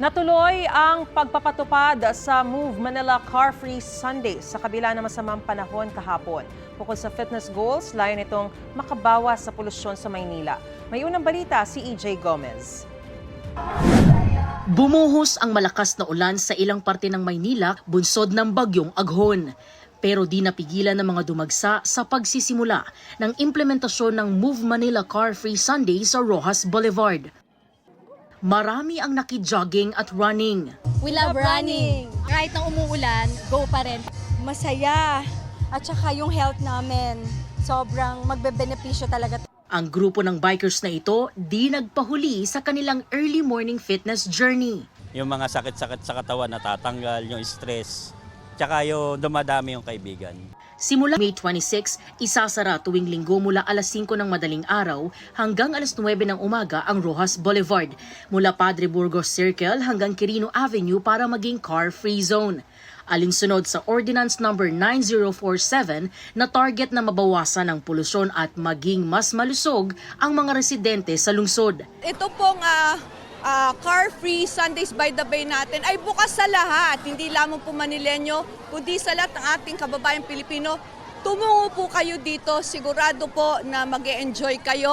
Natuloy ang pagpapatupad sa Move Manila Car Free Sunday sa kabila ng masamang panahon kahapon. Bukod sa fitness goals, layon itong makabawas sa polusyon sa Maynila. May unang balita si EJ Gomez. Bumuhos ang malakas na ulan sa ilang parte ng Maynila bunsod ng bagyong Aghon. Pero di napigilan ng mga dumagsa sa pagsisimula ng implementasyon ng Move Manila Car Free Sunday sa Roxas Boulevard. Marami ang naki-jogging at running. We love running. Kahit na umuulan, go pa rin. Masaya. At saka yung health namin, sobrang magbebenepisyo talaga. Ang grupo ng bikers na ito di nagpahuli sa kanilang early morning fitness journey. Yung mga sakit-sakit sa katawan natatanggal, yung stress, tsaka yung dumadami yung kaibigan. Simula May 26, isasara tuwing linggo mula alas 5 ng madaling araw hanggang alas 9 ng umaga ang Roxas Boulevard, mula Padre Burgos Circle hanggang Quirino Avenue para maging car-free zone. Alinsunod sa Ordinance No. 9047 na target na mabawasan ang polusyon at maging mas malusog ang mga residente sa lungsod. Ito pong car-free Sundays by the Bay natin ay bukas sa lahat, hindi lamang po Manileño, kundi sa lahat ng ating kababayang Pilipino. Tumungo po kayo dito, sigurado po na mag-e-enjoy kayo.